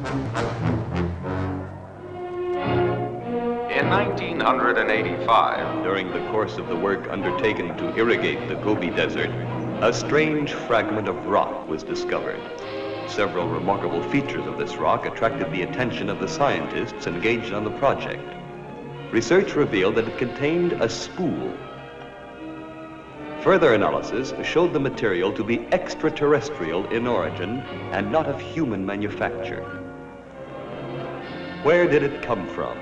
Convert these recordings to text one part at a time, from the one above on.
In 1985, during the course of the work undertaken to irrigate the Gobi Desert, a strange fragment of rock was discovered. Several remarkable features of this rock attracted the attention of the scientists engaged on the project. Research revealed that it contained a spool. Further analysis showed the material to be extraterrestrial in origin and not of human manufacture. Where did it come from?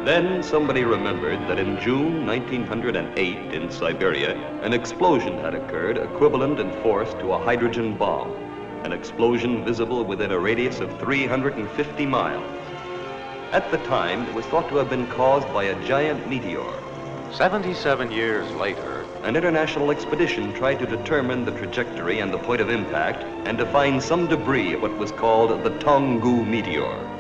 Then somebody remembered that in June 1908 in Siberia, an explosion had occurred equivalent in force to a hydrogen bomb, an explosion visible within a radius of 350 miles. At the time, it was thought to have been caused by a giant meteor. 77 years later, an international expedition tried to determine the trajectory and the point of impact and to find some debris of what was called the Tongu meteor.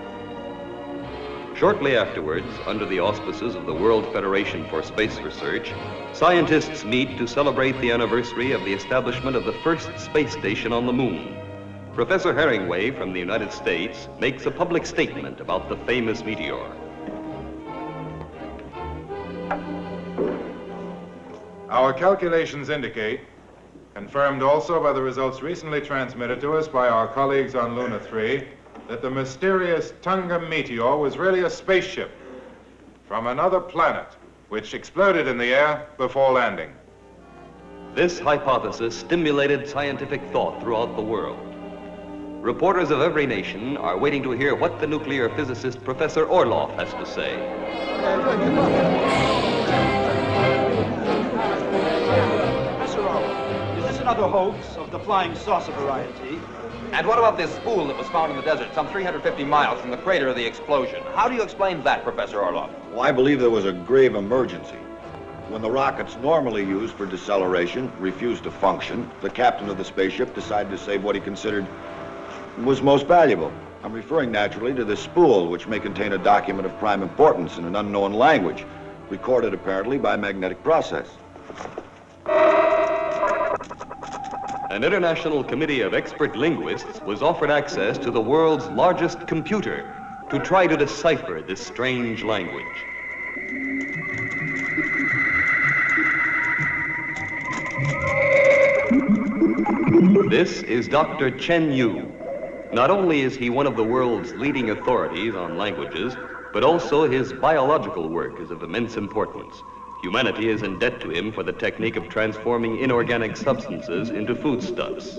Shortly afterwards, under the auspices of the World Federation for Space Research, scientists meet to celebrate the anniversary of the establishment of the first space station on the moon. Professor Herringway from the United States makes a public statement about the famous meteor. Our calculations indicate, confirmed also by the results recently transmitted to us by our colleagues on Luna 3, that the mysterious Tunga meteor was really a spaceship from another planet, which exploded in the air before landing. This hypothesis stimulated scientific thought throughout the world. Reporters of every nation are waiting to hear what the nuclear physicist Professor Orloff has to say. Professor Orloff, is this another hoax of the flying saucer variety? And what about this spool that was found in the desert some 350 miles from the crater of the explosion? How do you explain that, Professor Orloff? Well, I believe there was a grave emergency. When the rockets normally used for deceleration refused to function, the captain of the spaceship decided to save what he considered was most valuable. I'm referring naturally to this spool, which may contain a document of prime importance in an unknown language, recorded apparently by magnetic process. An international committee of expert linguists was offered access to the world's largest computer to try to decipher this strange language. This is Dr. Chen Yu. Not only is he one of the world's leading authorities on languages, but also his biological work is of immense importance. Humanity is in debt to him for the technique of transforming inorganic substances into foodstuffs.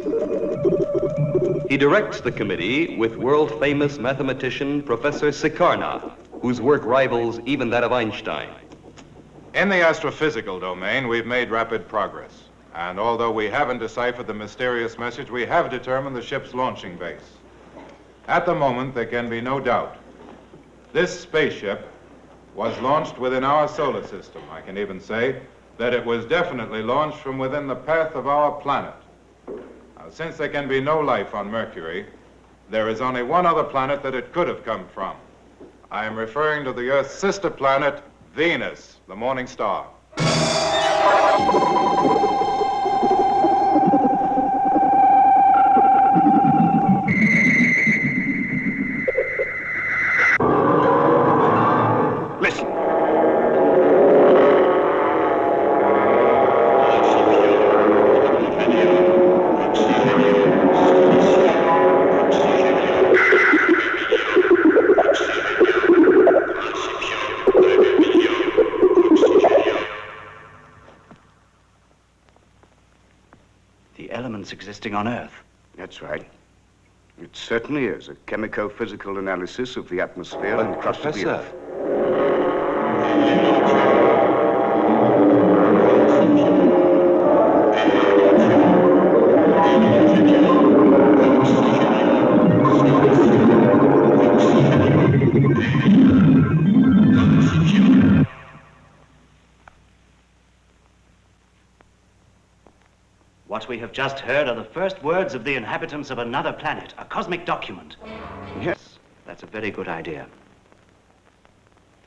He directs the committee with world-famous mathematician Professor Sikarna, whose work rivals even that of Einstein. In the astrophysical domain, we've made rapid progress. And although we haven't deciphered the mysterious message, we have determined the ship's launching base. At the moment, there can be no doubt. This spaceship was launched within our solar system. I can even say that it was definitely launched from within the path of our planet. Now, since there can be no life on Mercury, there is only one other planet that it could have come from. I am referring to the Earth's sister planet, Venus, the morning star. Listen. The elements existing on Earth. That's right. It certainly is a chemico-physical analysis of the atmosphere and crust of the Earth. What we have just heard are the first words of the inhabitants of another planet, a cosmic document. Yes. That's a very good idea.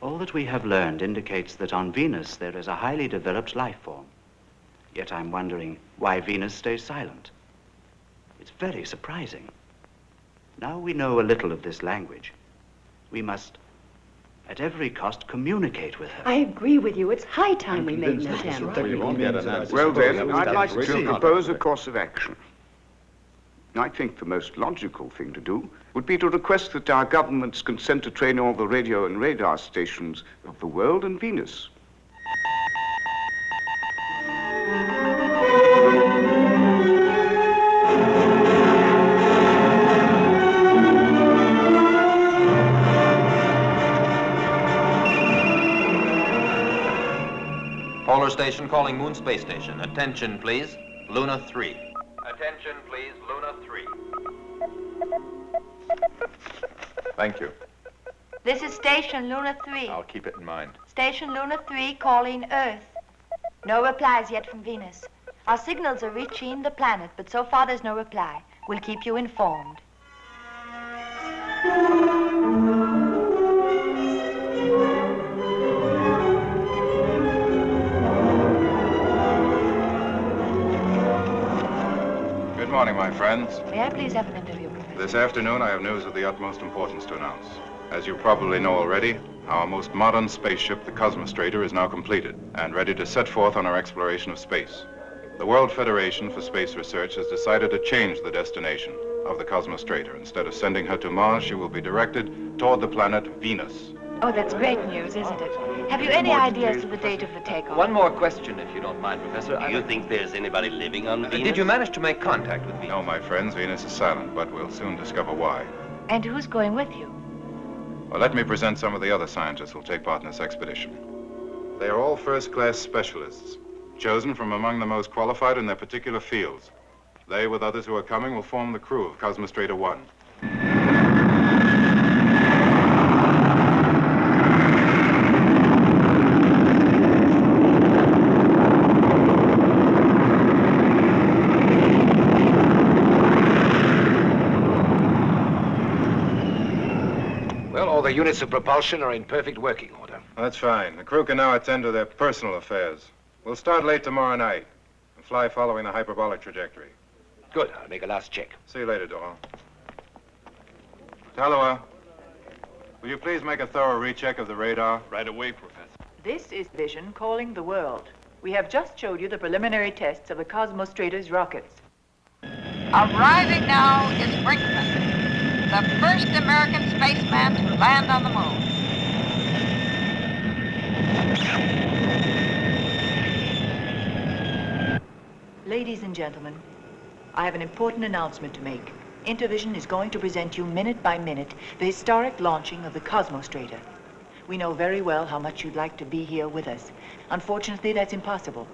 All that we have learned indicates that on Venus there is a highly developed life form. Yet I'm wondering why Venus stays silent. It's very surprising. Now we know a little of this language. We must, at every cost, communicate with her. I agree with you. It's high time we made an attempt. We won't get an answer. Well then, I'd like to propose a course of action. I think the most logical thing to do would be to request that our governments consent to train all the radio and radar stations of the world and Venus. Polar station calling Moon Space Station. Attention, please. Luna 3. Attention, please. Luna 3. Thank you. This is Station Luna 3. I'll keep it in mind. Station Luna 3 calling Earth. No replies yet from Venus. Our signals are reaching the planet, but so far there's no reply. We'll keep you informed. Good morning, my friends. May I please have an interview, Professor? This afternoon, I have news of the utmost importance to announce. As you probably know already, our most modern spaceship, the Cosmostrator, is now completed and ready to set forth on our exploration of space. The World Federation for Space Research has decided to change the destination of the Cosmostrator. Instead of sending her to Mars, she will be directed toward the planet Venus. Oh, that's great news, isn't it? Have you any idea as to the date of the takeoff? One more question, if you don't mind, Professor. Do you think there's anybody living on Venus? Did you manage to make contact with Venus? No, my friends, Venus is silent, but we'll soon discover why. And who's going with you? Well, let me present some of the other scientists who'll take part in this expedition. They are all first-class specialists, chosen from among the most qualified in their particular fields. They, with others who are coming, will form the crew of Cosmostrator 1. Well, all the units of propulsion are in perfect working order. That's fine. The crew can now attend to their personal affairs. We'll start late tomorrow night and fly following the hyperbolic trajectory. Good. I'll make a last check. See you later, Doyle. Talua, will you please make a thorough recheck of the radar? Right away, Professor. This is Vision calling the world. We have just showed you the preliminary tests of the Cosmostrator's rockets. Arriving now is Brinkman, the first American spaceman to land on the moon. Ladies and gentlemen, I have an important announcement to make. Intervision is going to present you minute by minute the historic launching of the Cosmostrator. We know very well how much you'd like to be here with us. Unfortunately, that's impossible.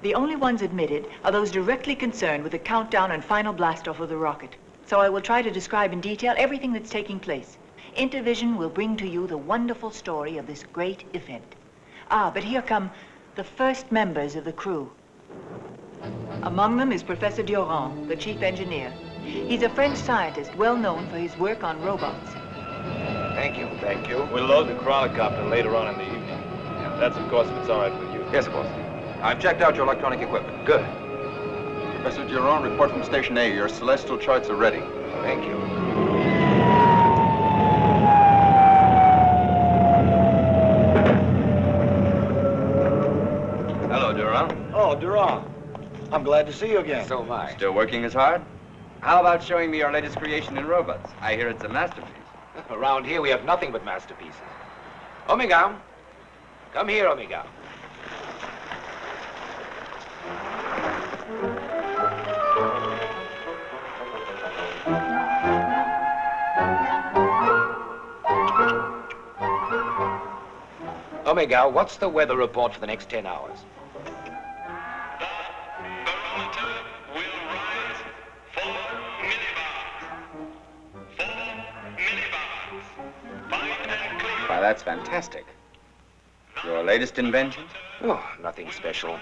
The only ones admitted are those directly concerned with the countdown and final blastoff of the rocket. So I will try to describe in detail everything that's taking place. Intervision will bring to you the wonderful story of this great event. But here come the first members of the crew. Among them is Professor Durand, the chief engineer. He's a French scientist well known for his work on robots. Thank you. Thank you. We'll load the chronocopter later on in the evening. And that's, of course, if it's all right with you. Yes, of course. I've checked out your electronic equipment. Good. Professor Durand, report from Station A. Your celestial charts are ready. Thank you. Hello, Durand. Oh, Durand. I'm glad to see you again. So am I. Still working as hard? How about showing me your latest creation in robots? I hear it's a masterpiece. Around here, we have nothing but masterpieces. Omega, come here, Omega. Omega, what's the weather report for the next 10 hours? Why, that's fantastic. Your latest invention? Oh, nothing special.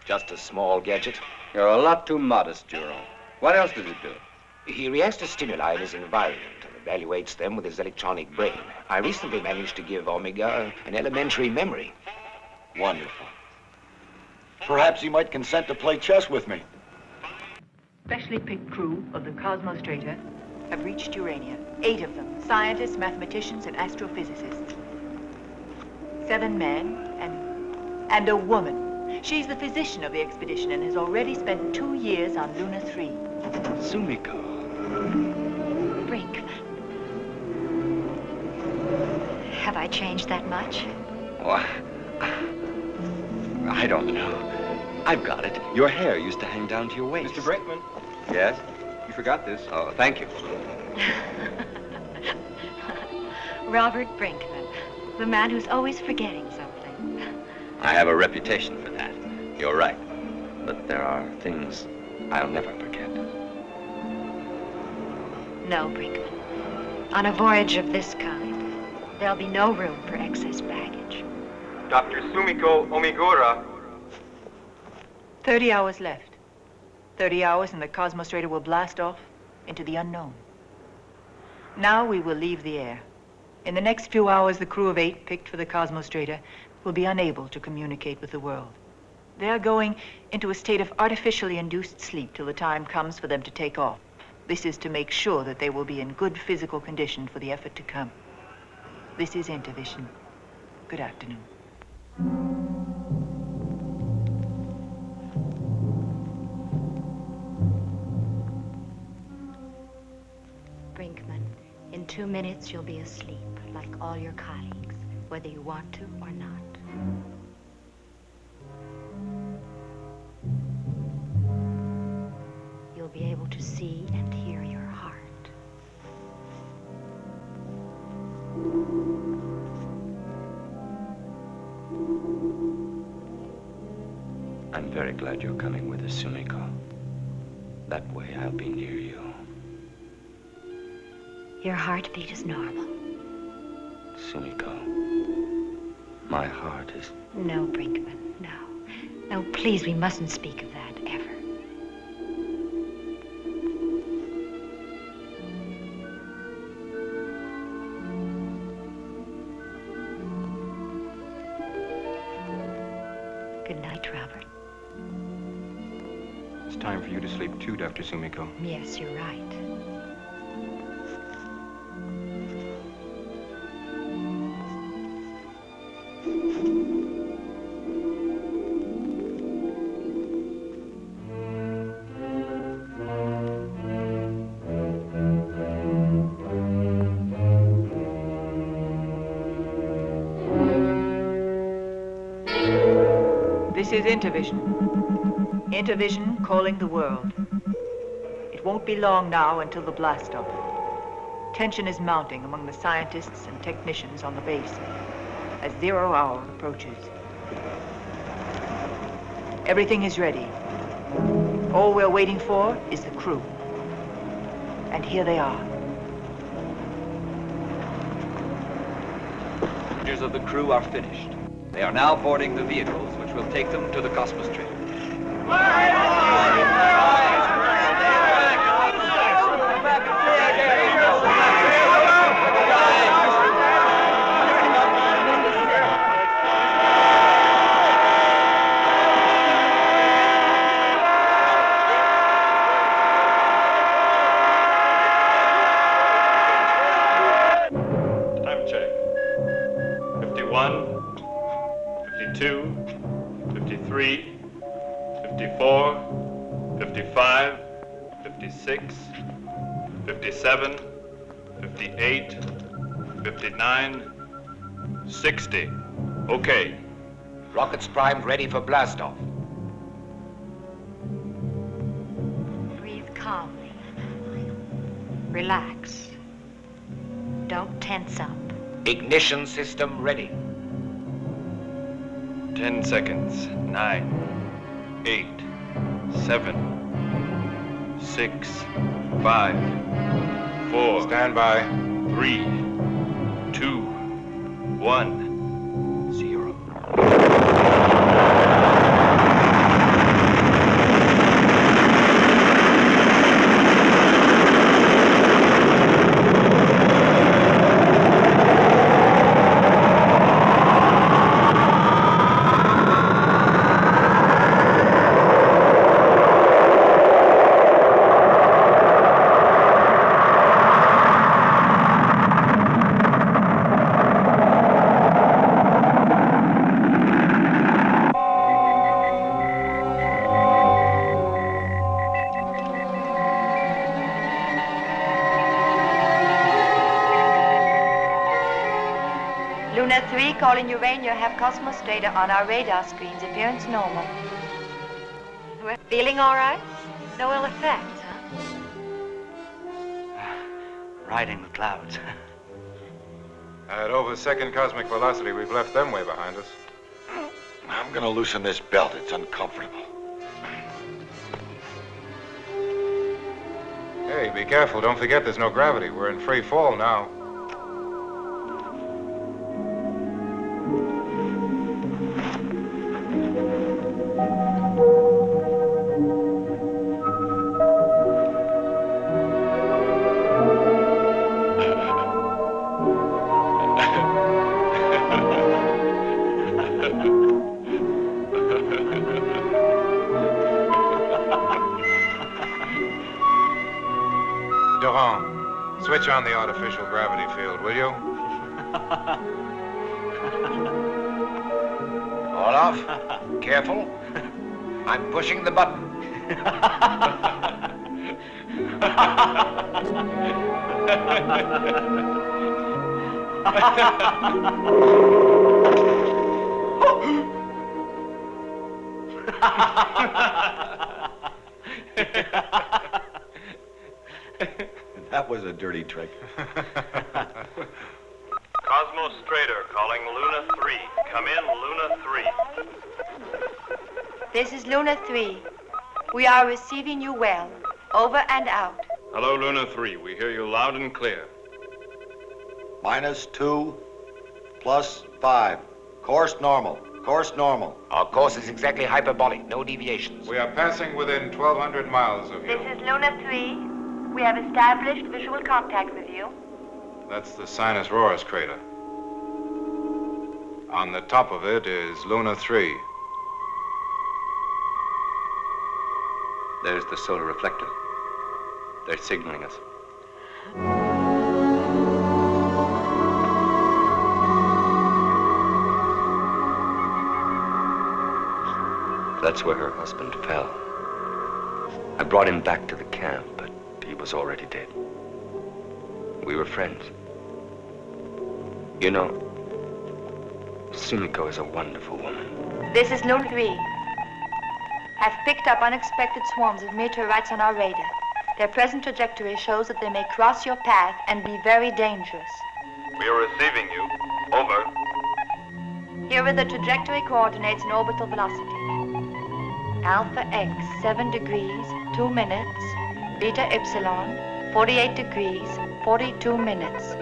Just a small gadget. You're a lot too modest, Durand. What else does it do? He reacts to stimuli in his environment and evaluates them with his electronic brain. I recently managed to give Omega an elementary memory. Wonderful. Perhaps he might consent to play chess with me. Specially picked crew of the Cosmostrator have reached Urania. 8 of them, scientists, mathematicians, and astrophysicists. 7 men and a woman. She's the physician of the expedition and has already spent 2 years on Luna 3. Sumiko. Brinkman. Have I changed that much? Oh, I don't know. I've got it. Your hair used to hang down to your waist. Mr. Brinkman. Yes? You forgot this. Oh, thank you. Robert Brinkman, the man who's always forgetting something. I have a reputation for that. You're right. But there are things I'll never forget. No, Brinkman. On a voyage of this kind, there'll be no room for excess baggage. Dr. Sumiko Omigura. 30 hours left. 30 hours and the Cosmostrator will blast off into the unknown. Now we will leave the air. In the next few hours, the crew of 8 picked for the Cosmostrator will be unable to communicate with the world. They are going into a state of artificially induced sleep till the time comes for them to take off. This is to make sure that they will be in good physical condition for the effort to come. This is Intervision. Good afternoon. Brinkman, in 2 minutes you'll be asleep, like all your colleagues, whether you want to or not. You'll be able to see and hear your heart. I'm very glad you're coming with us, Sumiko. That way I'll be near you. Your heartbeat is normal. Sumiko, my heart is... No, Brinkman, no. No, please, we mustn't speak of that, ever. Good night, Robert. It's time for you to sleep too, Dr. Sumiko. Yes, you're right. This is Intervision. Intervision calling the world. It won't be long now until the blast-off. Tension is mounting among the scientists and technicians on the base as 0 hour approaches. Everything is ready. All we're waiting for is the crew. And here they are. Passengers of the crew are finished. They are now boarding the vehicles which will take them to the Cosmostrator. Time check. 51, 52, 53, 54, 55, 56, 57, 58, 59, 60. Okay. Rockets primed, ready for blastoff. Breathe calmly. Relax. Don't tense up. Ignition system ready. 10 seconds. 9, 8, 7, 6, 5, 4. Stand by. 3, 2, 1, 0. Luna 3 calling Urania, have Cosmos Trader on our radar screens. Appearance normal. We're feeling all right? No ill effects, huh? Riding the clouds. At over second cosmic velocity, we've left them way behind us. I'm gonna loosen this belt. It's uncomfortable. Hey, be careful. Don't forget there's no gravity. We're in free fall now. Switch on the artificial gravity field, will you? Olaf, careful. I'm pushing the button. That was a dirty trick. Cosmos Trader calling Luna 3. Come in, Luna 3. This is Luna 3. We are receiving you well. Over and out. Hello, Luna 3. We hear you loud and clear. -2, +5. Course normal. Course normal. Our course is exactly hyperbolic. No deviations. We are passing within 1,200 miles of you. This is Luna 3. We have established visual contact with you. That's the Sinus Roris crater. On the top of it is Luna 3. There's the solar reflector. They're signaling us. That's where her husband fell. I brought him back to the camp, but he was already dead. We were friends. You know, Sumiko is a wonderful woman. This is Luna 3. Have picked up unexpected swarms of meteorites on our radar. Their present trajectory shows that they may cross your path and be very dangerous. We are receiving you. Over. Here are the trajectory coordinates and orbital velocity. Alpha X, 7 degrees, 2 minutes. Beta Epsilon, 48 degrees, 42 minutes.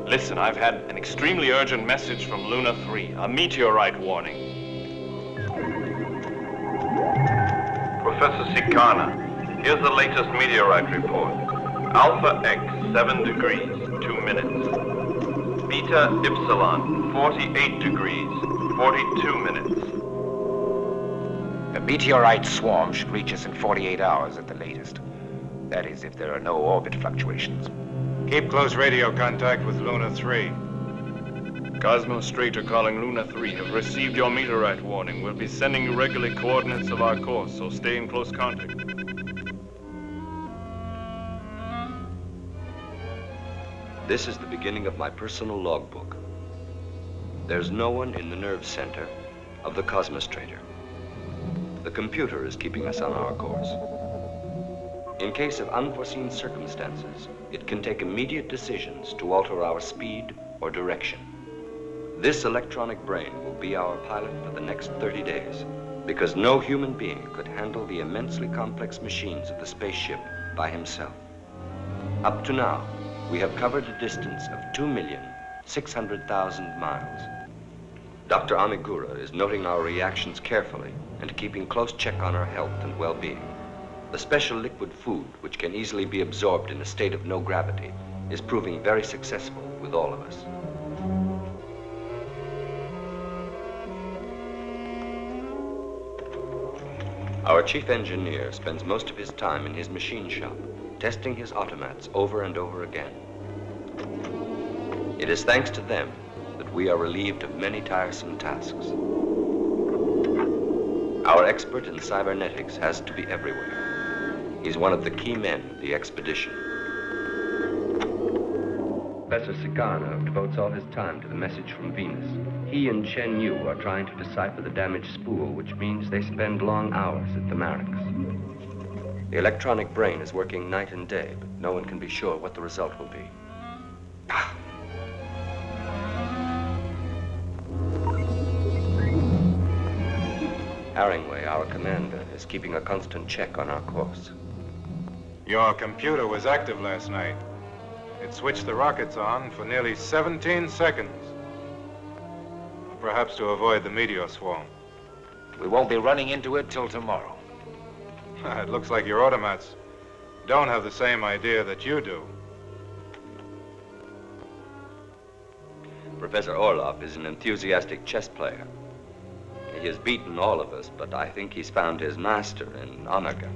Listen, I've had an extremely urgent message from Luna 3. A meteorite warning. Professor Sikana, here's the latest meteorite report. Alpha X, 7 degrees, 2 minutes. Beta Epsilon, 48 degrees, 42 minutes. A meteorite swarm should reach us in 48 hours at the latest. That is, if there are no orbit fluctuations. Keep close radio contact with Luna 3. Cosmos Strater calling Luna 3 have received your meteorite warning. We'll be sending you regular coordinates of our course, so stay in close contact. This is the beginning of my personal logbook. There's no one in the nerve center of the Cosmos Trader. The computer is keeping us on our course. In case of unforeseen circumstances, it can take immediate decisions to alter our speed or direction. This electronic brain will be our pilot for the next 30 days, because no human being could handle the immensely complex machines of the spaceship by himself. Up to now, we have covered a distance of 2,600,000 miles. Dr. Amigura is noting our reactions carefully and keeping close check on our health and well-being. The special liquid food, which can easily be absorbed in a state of no gravity, is proving very successful with all of us. Our chief engineer spends most of his time in his machine shop, testing his automats over and over again. It is thanks to them that we are relieved of many tiresome tasks. Our expert in cybernetics has to be everywhere. He's one of the key men of the expedition. Professor Sikana devotes all his time to the message from Venus. He and Chen Yu are trying to decipher the damaged spool, which means they spend long hours at the Marix. The electronic brain is working night and day, but no one can be sure what the result will be. Haringway, our commander, is keeping a constant check on our course. Your computer was active last night. It switched the rockets on for nearly 17 seconds. Perhaps to avoid the meteor swarm. We won't be running into it till tomorrow. It looks like your automats don't have the same idea that you do. Professor Orloff is an enthusiastic chess player. He has beaten all of us, but I think he's found his master in Ongewe.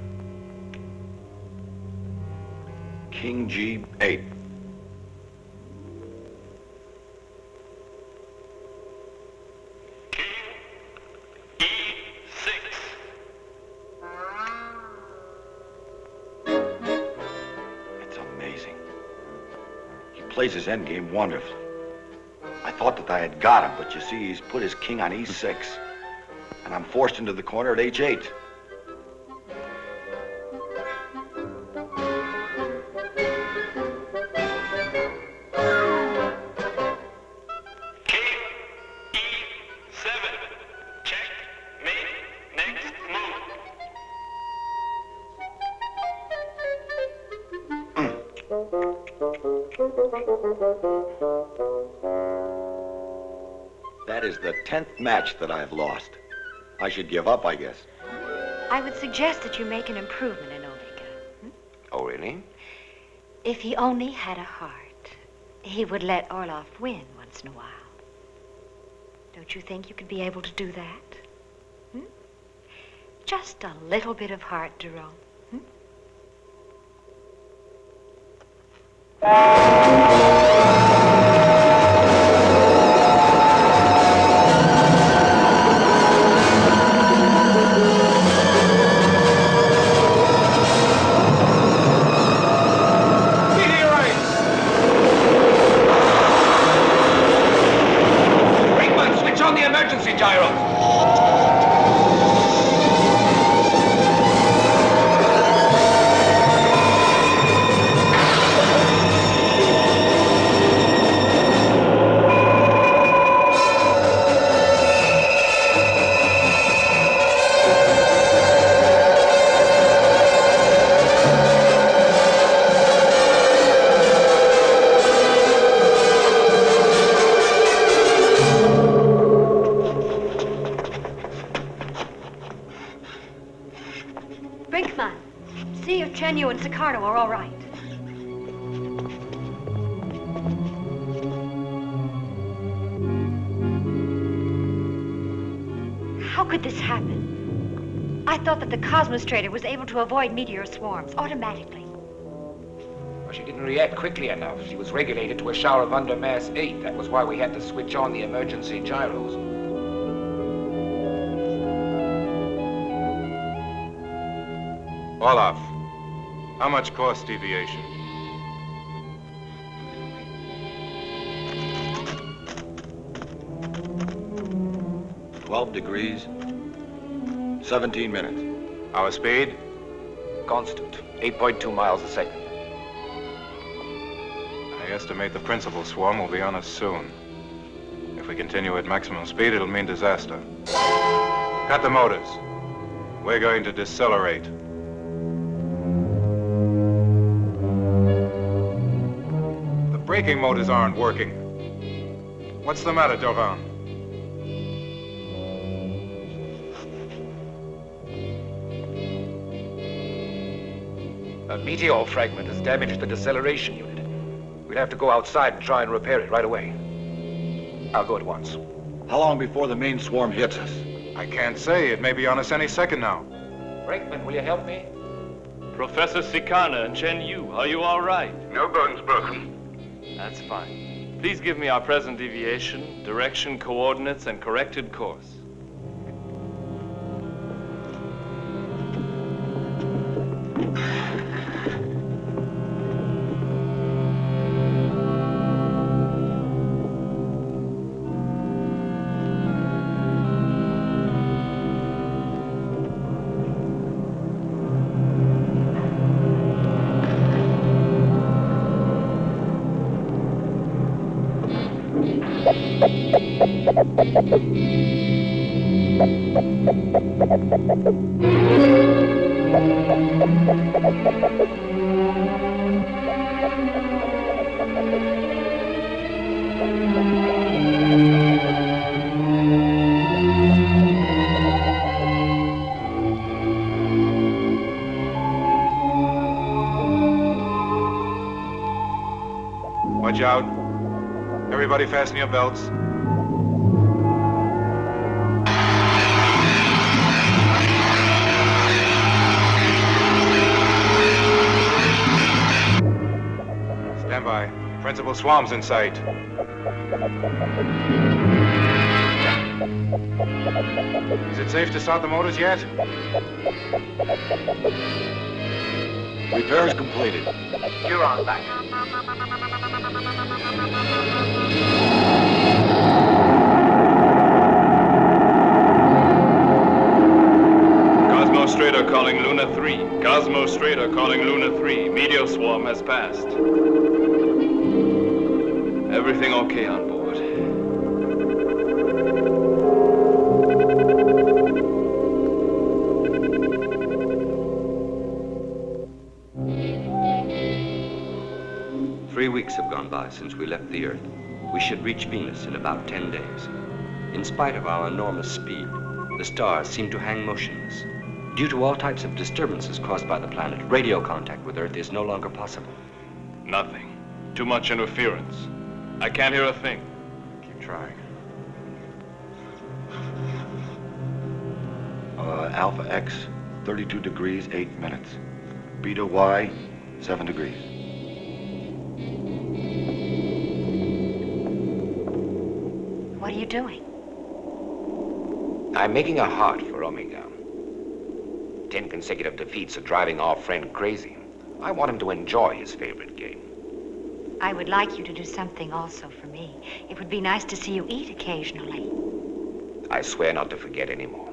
King G8. It's amazing. He plays his endgame wonderfully. I thought that I had got him, but you see, he's put his king on E6. And I'm forced into the corner at H8. That is the 10th match that I've lost. I should give up, I guess. I would suggest that you make an improvement in Oldrick. Oh, really? If he only had a heart, he would let Orloff win once in a while. Don't you think you could be able to do that? Just a little bit of heart, Jerome. Are all right. How could this happen? I thought that the Cosmostrator was able to avoid meteor swarms automatically. Well, she didn't react quickly enough. She was regulated to a shower of under mass 8. That was why we had to switch on the emergency gyros. Orloff. How much course deviation? $12 degrees, 17 minutes. Our speed? Constant, 8.2 miles a second. I estimate the principal swarm will be on us soon. If we continue at maximum speed, it'll mean disaster. Cut the motors. We're going to decelerate. The braking motors aren't working. What's the matter, Doran? A meteor fragment has damaged the deceleration unit. We'd have to go outside and try and repair it right away. I'll go at once. How long before the main swarm hits us? I can't say. It may be on us any second now. Brakeman, will you help me? Professor Sikana and Chen Yu, are you all right? No bones broken. That's fine. Please give me our present deviation, direction, coordinates, and corrected course. Watch out. Everybody fasten your belts. Stand by. Principal swarm's in sight. Is it safe to start the motors yet? Repairs completed. You're on back. Cosmo Strader calling Luna 3. Cosmo Strader calling Luna 3. Meteor swarm has passed. Everything okay on board? 3 weeks have gone by since we left the Earth. We should reach Venus in about 10 days. In spite of our enormous speed, the stars seem to hang motionless. Due to all types of disturbances caused by the planet, radio contact with Earth is no longer possible. Nothing. Too much interference. I can't hear a thing. Keep trying. Alpha X, 32 degrees, 8 minutes. Beta Y, 7 degrees. What are you doing? I'm making a heart for Omega. 10 consecutive defeats are driving our friend crazy. I want him to enjoy his favorite game. I would like you to do something also for me. It would be nice to see you eat occasionally. I swear not to forget anymore.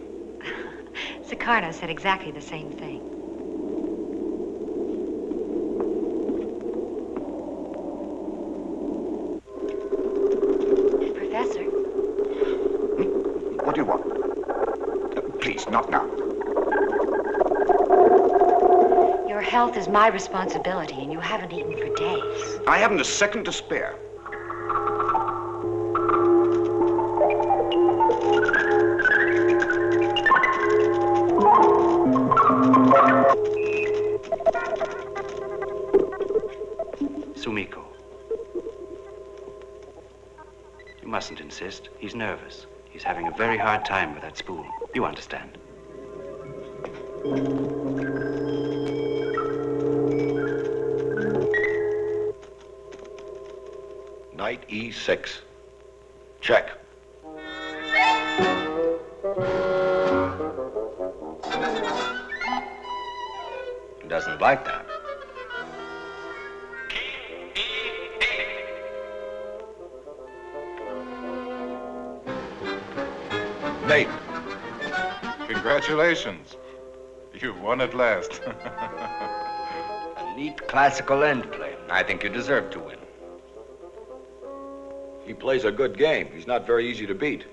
Sukarno said exactly the same thing. Professor? What do you want? Please, not now. Your health is my responsibility, and you haven't eaten for days. I haven't a second to spare. Sumiko. You mustn't insist. He's nervous. He's having a very hard time with that spool. You understand. Night E6. Check. He doesn't like that. Nate. Congratulations. You've won at last. A neat classical end play. I think you deserve to win. He plays a good game. He's not very easy to beat.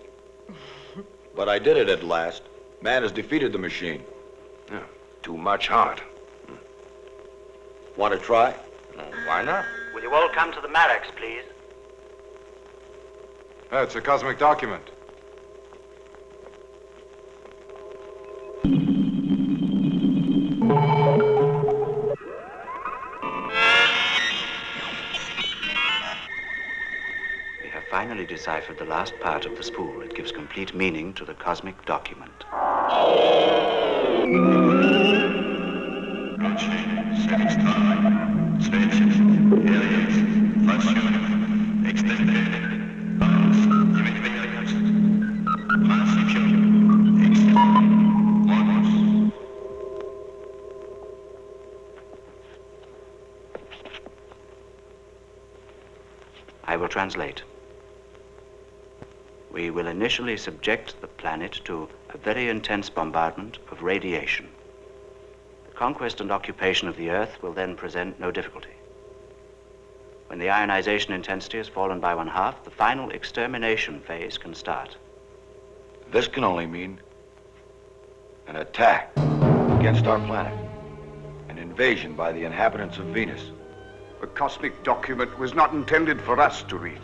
But I did it at last. Man has defeated the machine. Yeah, too much heart. Want to try? Why not? Will you all come to the barracks, please? That's a cosmic document. Finally deciphered the last part of the spool. It gives complete meaning to the cosmic document. I will translate. We will initially subject the planet to a very intense bombardment of radiation. The conquest and occupation of the Earth will then present no difficulty. When the ionization intensity has fallen by 1/2, the final extermination phase can start. This can only mean an attack against our planet. An invasion by the inhabitants of Venus. The cosmic document was not intended for us to read.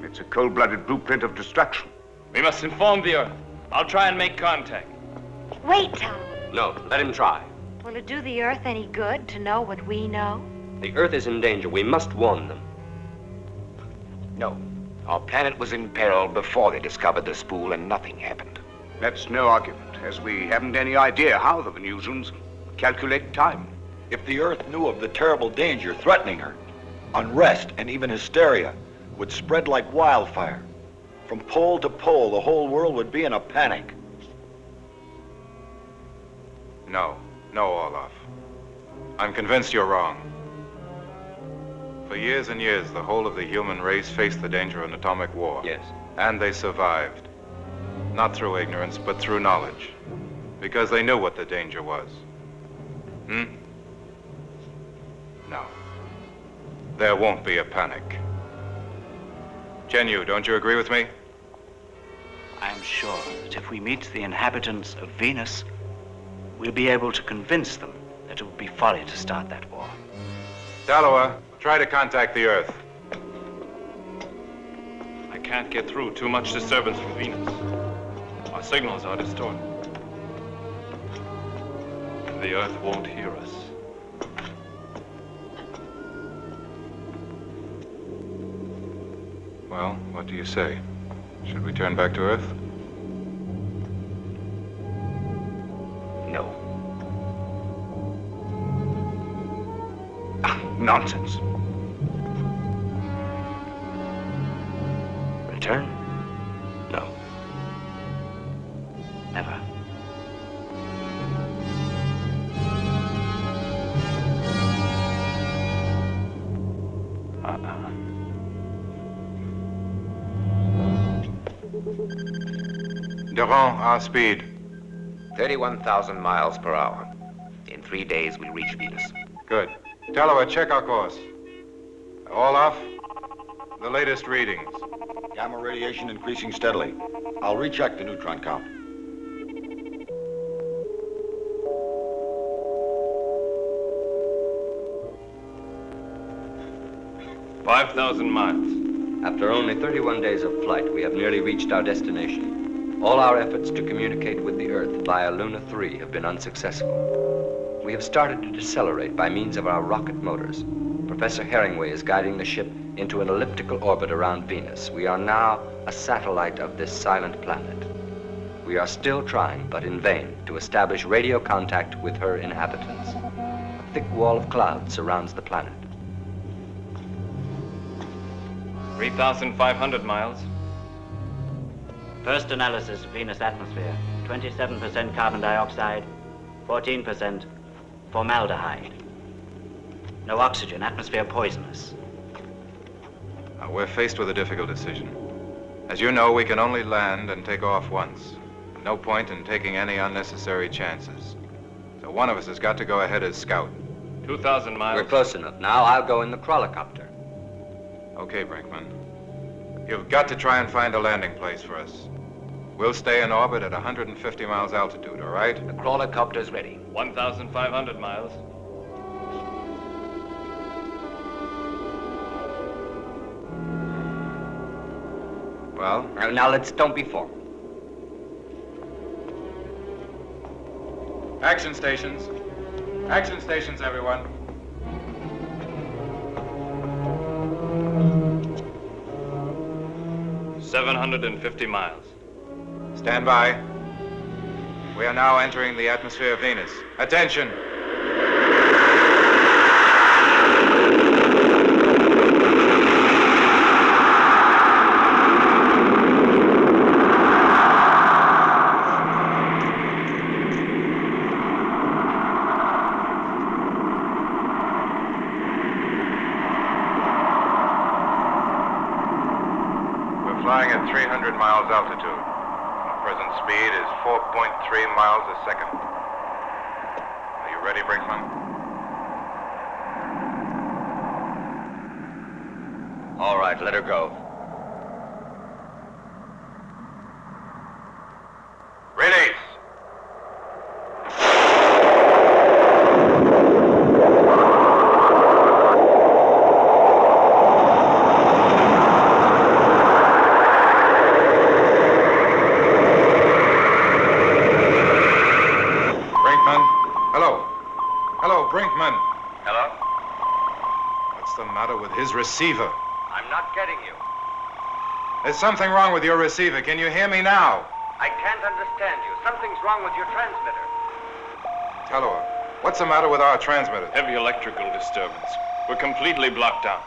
It's a cold-blooded blueprint of destruction. We must inform the Earth. I'll try and make contact. Wait, Tom. No, let him try. Will it do the Earth any good to know what we know? The Earth is in danger. We must warn them. No. Our planet was in peril before they discovered the spool, and nothing happened. That's no argument, as we haven't any idea how the Venusians calculate time. If the Earth knew of the terrible danger threatening her, unrest and even hysteria would spread like wildfire. From pole to pole, the whole world would be in a panic. No, Olaf. I'm convinced you're wrong. For years and years, the whole of the human race faced the danger of an atomic war. Yes. And they survived. Not through ignorance, but through knowledge. Because they knew what the danger was. No. There won't be a panic. Chen Yu, don't you agree with me? I'm sure that if we meet the inhabitants of Venus, we'll be able to convince them that it would be folly to start that war. Taloa, try to contact the Earth. I can't get through. Too much disturbance from Venus. Our signals are distorted. The Earth won't hear us. Well, what do you say? Should we turn back to Earth? No. Nonsense. Return? No. Never. Durand, our speed. 31,000 miles per hour. In 3 days, we'll reach Venus. Good. Taloa, check our course. Olaf, the latest readings. Gamma radiation increasing steadily. I'll recheck the neutron count. 5,000 miles. After only 31 days of flight, we have nearly reached our destination. All our efforts to communicate with the Earth via Luna 3 have been unsuccessful. We have started to decelerate by means of our rocket motors. Professor Herringway is guiding the ship into an elliptical orbit around Venus. We are now a satellite of this silent planet. We are still trying, but in vain, to establish radio contact with her inhabitants. A thick wall of clouds surrounds the planet. 3,500 miles. First analysis of Venus atmosphere. 27% carbon dioxide, 14% formaldehyde. No oxygen, atmosphere poisonous. We're faced with a difficult decision. As you know, we can only land and take off once. No point in taking any unnecessary chances. So one of us has got to go ahead as scout. 2,000 miles. We're close enough. Now I'll go in the crawlercopter. Okay, Brinkman. You've got to try and find a landing place for us. We'll stay in orbit at 150 miles altitude, all right? The crawlercopter's ready. 1,500 miles. Well? Now don't be formal. Action stations. Action stations, everyone. $750 miles. Stand by. We are now entering the atmosphere of Venus. Attention! Flying at 300 miles altitude. Our present speed is 4.3 miles a second. Are you ready, Brinkman? All right, let her go. Release. Brinkman? Hello? Hello, Brinkman. Hello? What's the matter with his receiver? I'm not getting you. There's something wrong with your receiver. Can you hear me now? I can't understand you. Something's wrong with your transmitter. Hello. What's the matter with our transmitter? Heavy electrical disturbance. We're completely blocked out.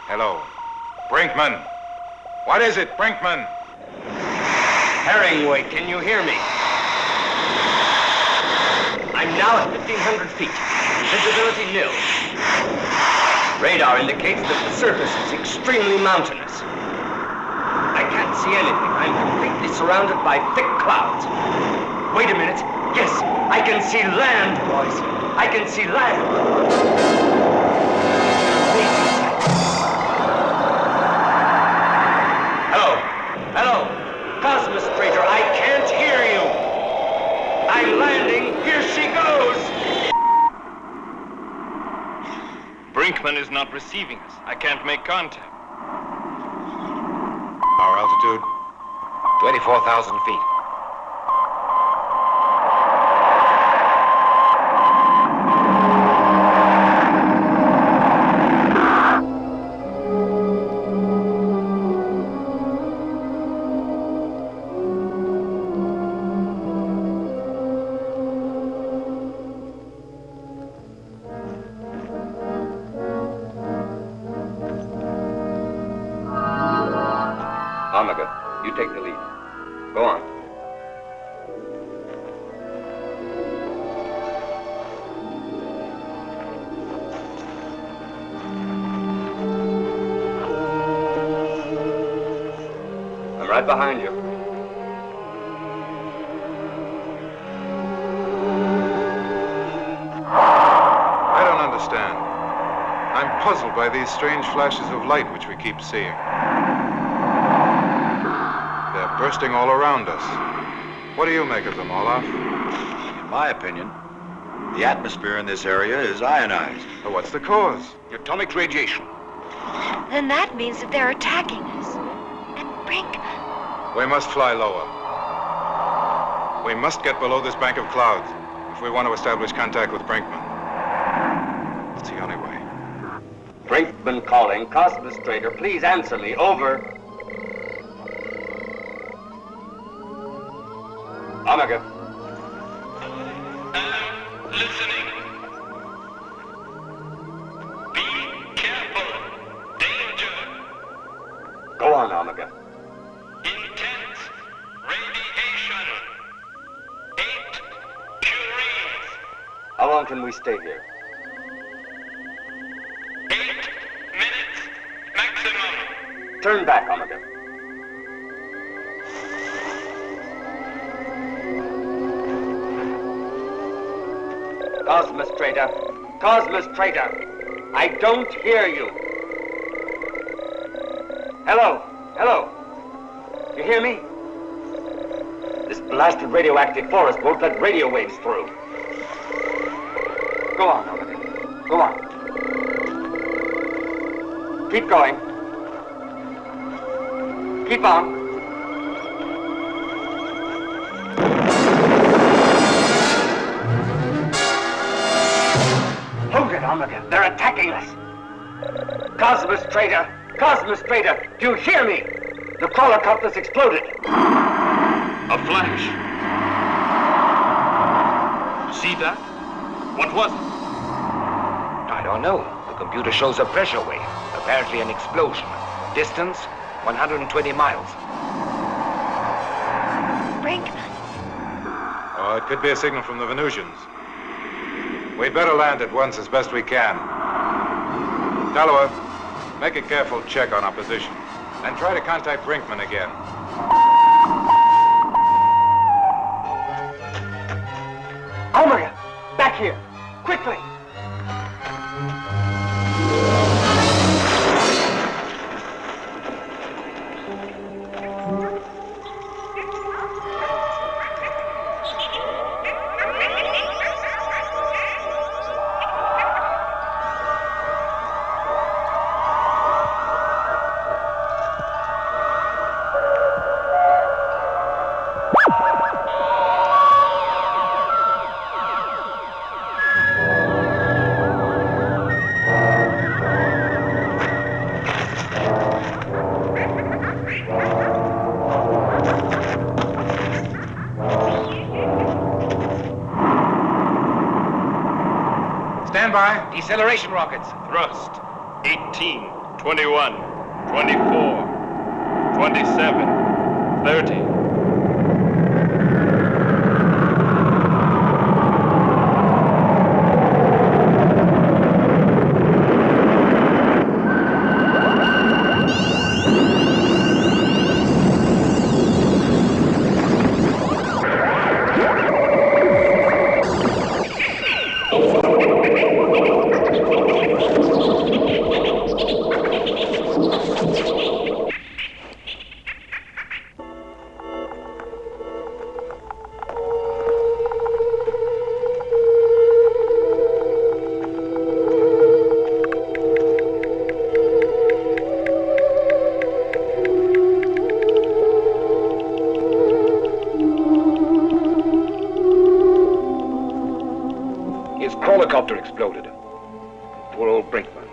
Hello. Brinkman. What is it, Brinkman? Herringway, can you hear me? I'm now at 1,500 feet. Visibility nil. Radar indicates that the surface is extremely mountainous. I can't see anything. I'm completely surrounded by thick clouds. Wait a minute. Yes, I can see land, boys. I can see land. Hello. Hello. Cosmos Freighter, I can't hear you. I'm landing. Here she goes. Brinkman is not receiving us. I can't make contact. Our altitude? 24,000 feet. Omega, you take the lead. Go on. I'm right behind you. I don't understand. I'm puzzled by these strange flashes of light which we keep seeing. They're bursting all around us. What do you make of them, Olaf? In my opinion, the atmosphere in this area is ionized. But what's the cause? Atomic radiation. Then that means that they're attacking us. And Brinkman. We must fly lower. We must get below this bank of clouds if we want to establish contact with Brinkman. It's the only way. Brinkman calling. Cosmos Trader, please answer me. Over. Omega. Listening. Be careful. Danger. Go on, Omega. Intense radiation. 8 Curies. How long can we stay here? 8 minutes maximum. Turn back, Omega. Cosmos Trader. Cosmos Trader. I don't hear you. Hello. Hello. You hear me? This blasted radioactive forest won't let radio waves through. Go on, Omega. Go on. Keep going. Keep on. Hold it, Omega. They're attacking us. Cosmos Trader. Cosmos Trader. Do you hear me? The crawler cutlass exploded. A flash. See that? What was it? I don't know. The computer shows a pressure wave. Apparently an explosion. Distance, 120 miles. Brinkman. Oh, it could be a signal from the Venusians. We'd better land at once as best we can. Tallower, make a careful check on our position and try to contact Brinkman again. Omega, back here, quickly. by? Deceleration rockets. Thrust. 18, 21, 24, 27, 30. Helicopter exploded. Poor old Brinkman.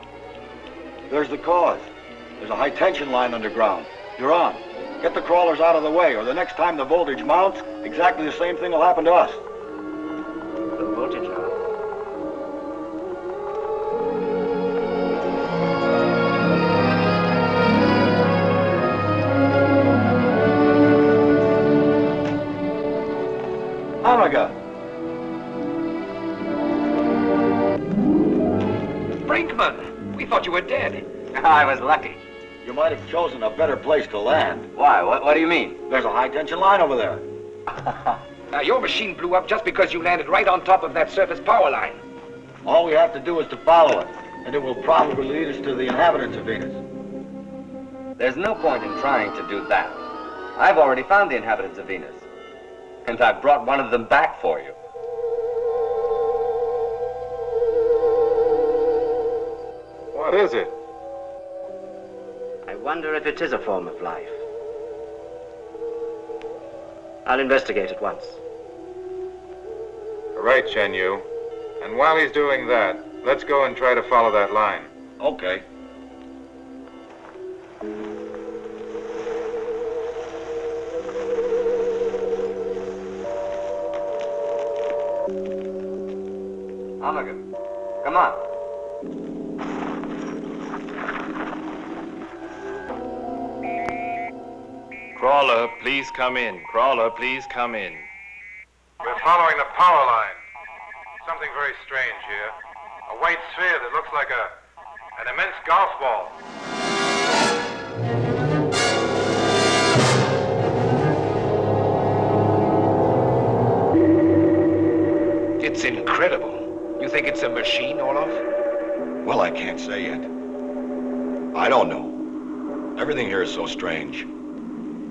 There's the cause. There's a high-tension line underground. You're on. Get the crawlers out of the way, or the next time the voltage mounts, exactly the same thing will happen to us. The voltage line. Ongewe. Brinkman! We thought you were dead. I was lucky. You might have chosen a better place to land. Why? What do you mean? There's a high-tension line over there. Now, your machine blew up just because you landed right on top of that surface power line. All we have to do is to follow it, and it will probably lead us to the inhabitants of Venus. There's no point in trying to do that. I've already found the inhabitants of Venus. And I've brought one of them back for you. What is it? I wonder if it is a form of life. I'll investigate at once. Right, Chen Yu. And while he's doing that, let's go and try to follow that line. Okay. Ongewe, come on. Crawler, please come in. Crawler, please come in. We're following the power line. Something very strange here. A white sphere that looks like an immense golf ball. It's incredible. You think it's a machine, Olaf? Well, I can't say yet. I don't know. Everything here is so strange.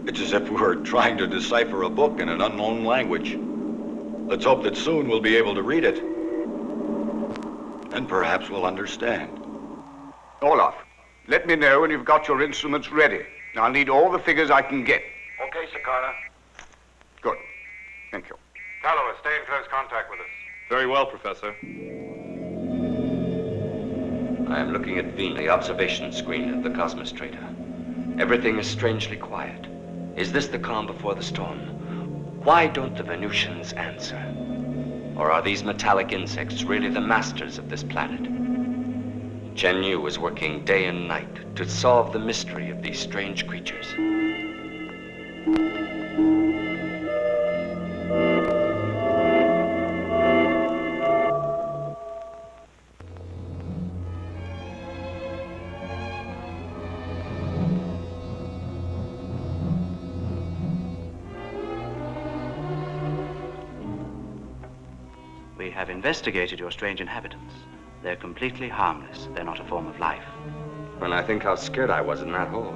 It's as if we were trying to decipher a book in an unknown language. Let's hope that soon we'll be able to read it. And perhaps we'll understand. Olaf, let me know when you've got your instruments ready. I'll need all the figures I can get. Okay, Sakana. Good. Thank you. Tallowa, stay in close contact with us. Very well, Professor. I am looking at Venus, the observation screen of the Cosmostrator. Everything is strangely quiet. Is this the calm before the storm? Why don't the Venusians answer? Or are these metallic insects really the masters of this planet? Chen Yu is working day and night to solve the mystery of these strange creatures. We have investigated your strange inhabitants. They're completely harmless. They're not a form of life. When I think how scared I was in that hole.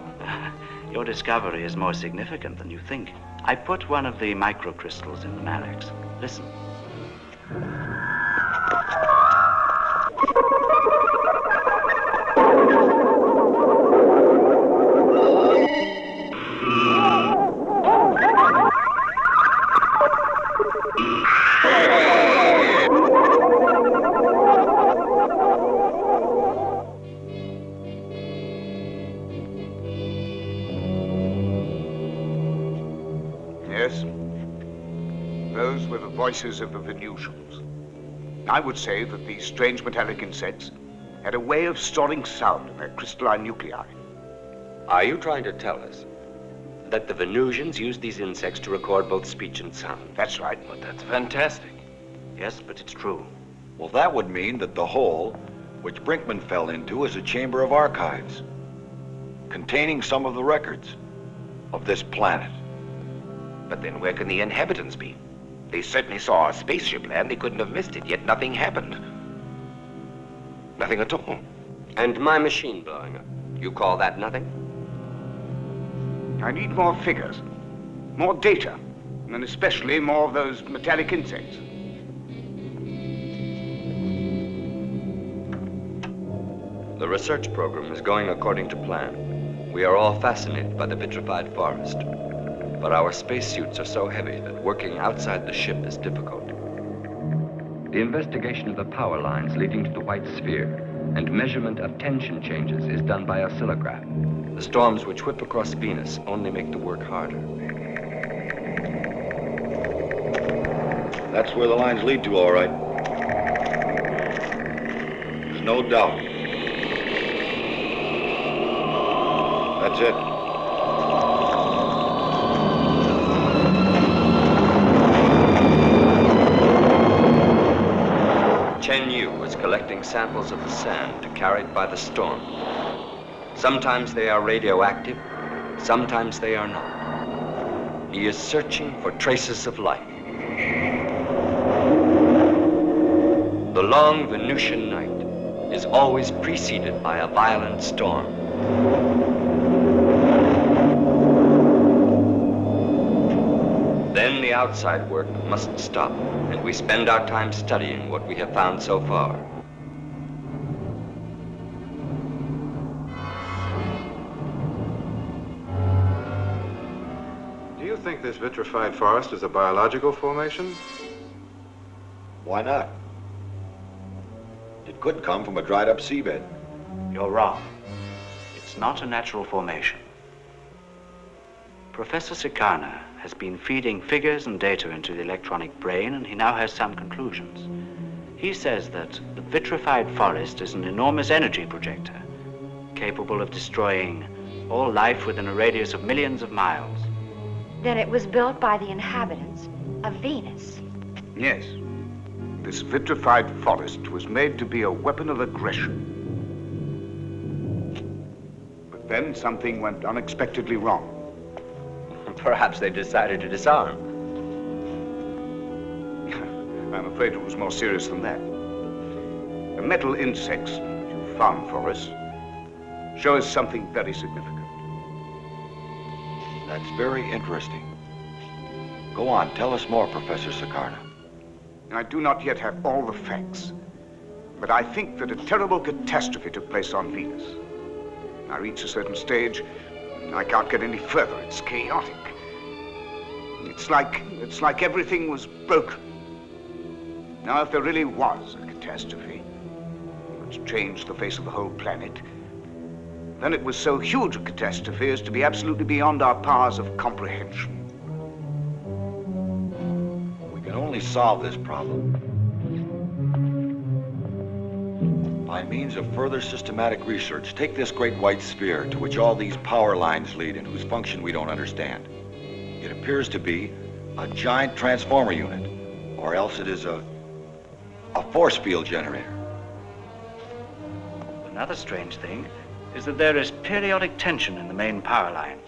Your discovery is more significant than you think. I put one of the microcrystals in the Marex. Listen. Yes. Those were the voices of the Venusians. I would say that these strange metallic insects had a way of storing sound in their crystalline nuclei. Are you trying to tell us that the Venusians used these insects to record both speech and sound? That's right. But that's fantastic. Yes, but it's true. Well, that would mean that the hole, which Brinkman fell into, is a chamber of archives containing some of the records of this planet. But then where can the inhabitants be? They certainly saw a spaceship land. They couldn't have missed it, yet nothing happened. Nothing at all. And my machine blowing up. You call that nothing? I need more figures, more data, and especially more of those metallic insects. The research program is going according to plan. We are all fascinated by the vitrified forest. But our spacesuits are so heavy that working outside the ship is difficult. The investigation of the power lines leading to the white sphere and measurement of tension changes is done by oscillograph. The storms which whip across Venus only make the work harder. That's where the lines lead to, all right. There's no doubt. That's it. Chen Yu is collecting samples of the sand carried by the storm. Sometimes they are radioactive, sometimes they are not. He is searching for traces of life. The long Venusian night is always preceded by a violent storm. Then the outside work must stop, and we spend our time studying what we have found so far. Do you think this vitrified forest is a biological formation? Why not? It could come from a dried up seabed. You're wrong. It's not a natural formation. Professor Sikana has been feeding figures and data into the electronic brain, and he now has some conclusions. He says that the vitrified forest is an enormous energy projector, capable of destroying all life within a radius of millions of miles. Then it was built by the inhabitants of Venus. Yes. This vitrified forest was made to be a weapon of aggression. But then something went unexpectedly wrong. Perhaps they decided to disarm. I'm afraid it was more serious than that. The metal insects you found for us show us something very significant. That's very interesting. Go on, tell us more, Professor Sikana. I do not yet have all the facts, but I think that a terrible catastrophe took place on Venus. I reach a certain stage, I can't get any further. It's chaotic. It's like everything was broken. Now, if there really was a catastrophe, which changed the face of the whole planet, then it was so huge a catastrophe as to be absolutely beyond our powers of comprehension. We can only solve this problem by means of further systematic research. Take this great white sphere to which all these power lines lead and whose function we don't understand. It appears to be a giant transformer unit, or else it is a force field generator. Another strange thing is that there is periodic tension in the main power line.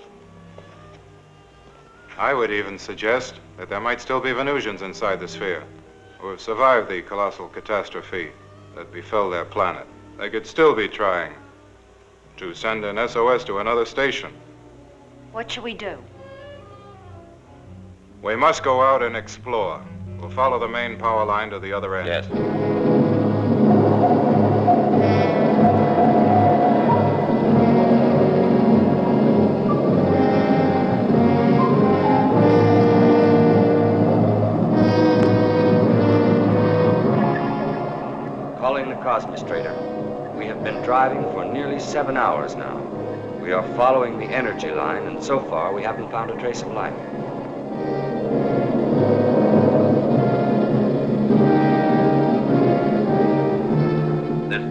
I would even suggest that there might still be Venusians inside the sphere who have survived the colossal catastrophe that befell their planet. They could still be trying to send an SOS to another station. What should we do? We must go out and explore. We'll follow the main power line to the other end. Yes. Calling the Cosmostrator. We have been driving for nearly 7 hours now. We are following the energy line, and so far we haven't found a trace of life.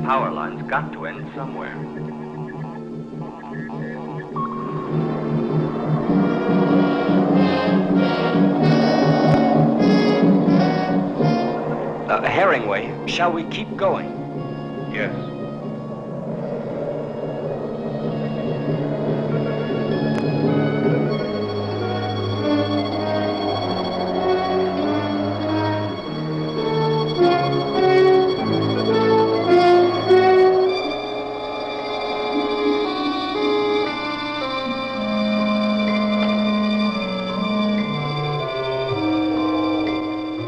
power line's got to end somewhere. Herringway, shall we keep going? Yes.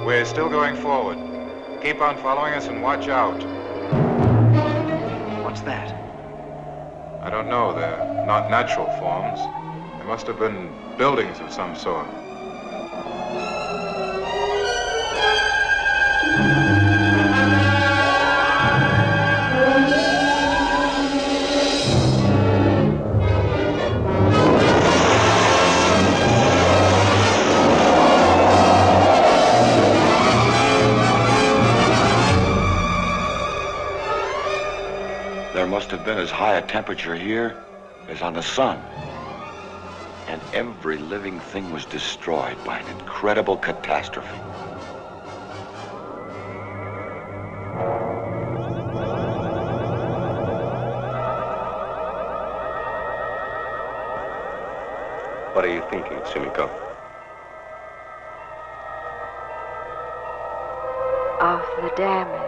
We're still going forward. Keep on following us and watch out. What's that? I don't know. They're not natural forms. They must have been buildings of some sort. There must have been as high a temperature here as on the sun. And every living thing was destroyed by an incredible catastrophe. What are you thinking, Sumiko? Of the damage.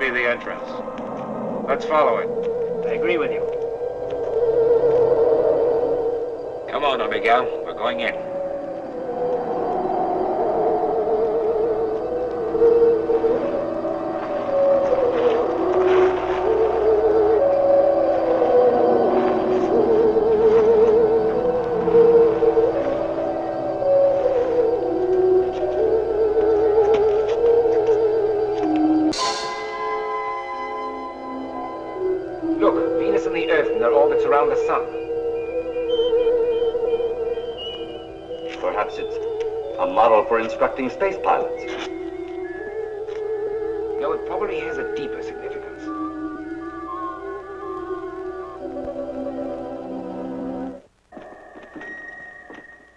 The entrance. Let's follow it. I agree with you. Come on, Miguel. We're going in. Around the sun. Perhaps it's a model for instructing space pilots. No, it probably has a deeper significance.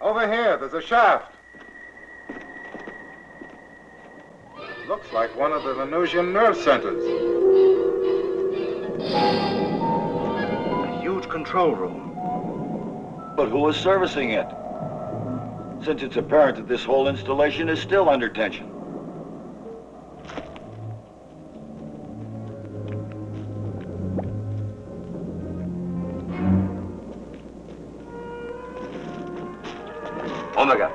Over here, there's a shaft. Looks like one of the Venusian nerve centers. Control room. But who is servicing it? Since it's apparent that this whole installation is still under tension. Omega.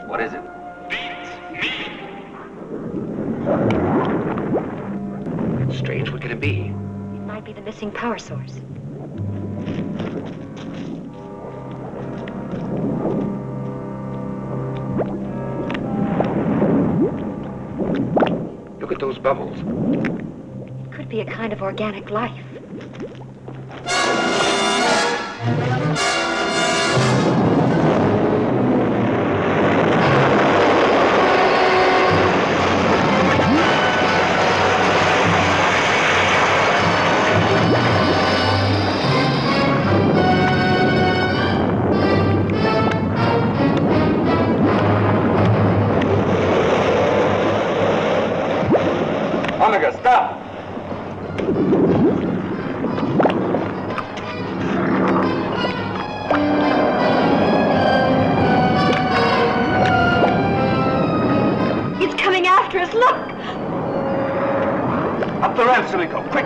What is it? Strange, what could it be? It might be the missing power source. Look at those bubbles. It could be a kind of organic life. Omega, stop! It's coming after us, look! Up the ramp, Sumiko, quick!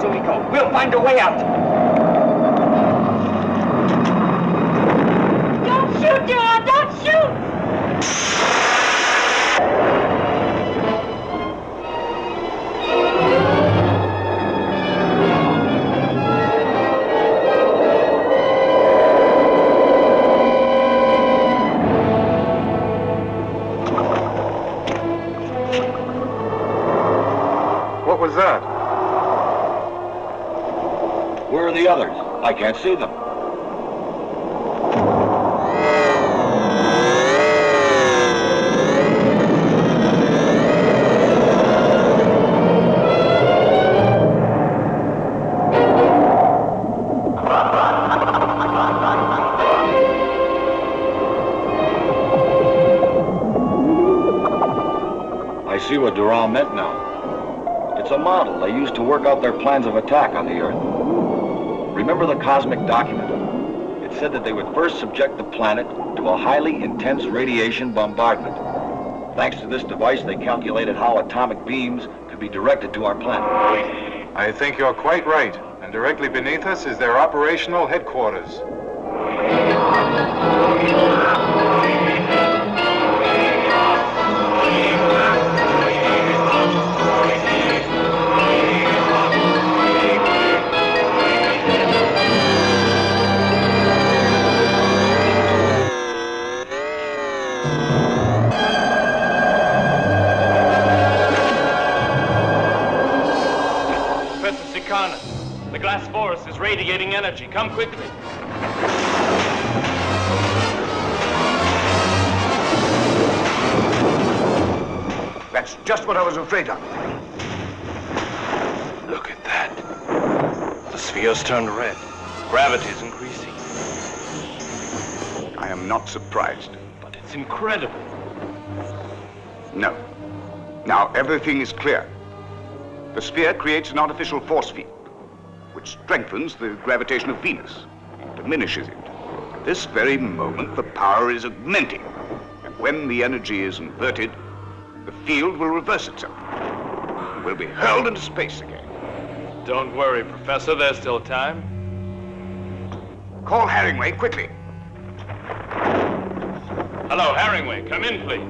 Sumiko. We'll find a way out. Don't shoot, Duran! Don't shoot! What was that? Where are the others? I can't see them. I see what Durand meant now. It's a model they used to work out their plans of attack on the Earth. Remember the cosmic document? It said that they would first subject the planet to a highly intense radiation bombardment. Thanks to this device, they calculated how atomic beams could be directed to our planet. I think you're quite right. And directly beneath us is their operational headquarters. The glass forest is radiating energy. Come quickly. That's just what I was afraid of. Look at that. The sphere's turned red. Gravity's increasing. I am not surprised. But it's incredible. No. Now everything is clear. The sphere creates an artificial force field, which strengthens the gravitation of Venus, diminishes it. At this very moment, the power is augmenting. And when the energy is inverted, the field will reverse itself. We'll be hurled into space again. Don't worry, Professor. There's still time. Call Herringway, quickly. Hello, Herringway. Come in, please.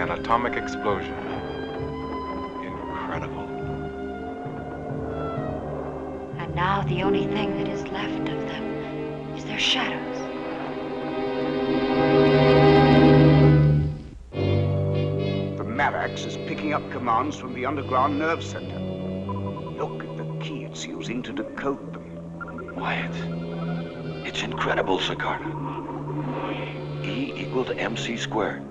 Atomic explosion. Incredible. And now the only thing that is left of them is their shadows. The Marax is picking up commands from the underground nerve center. Look at the key it's using to decode them. Quiet. It's incredible, Sicarda. E equal to MC squared.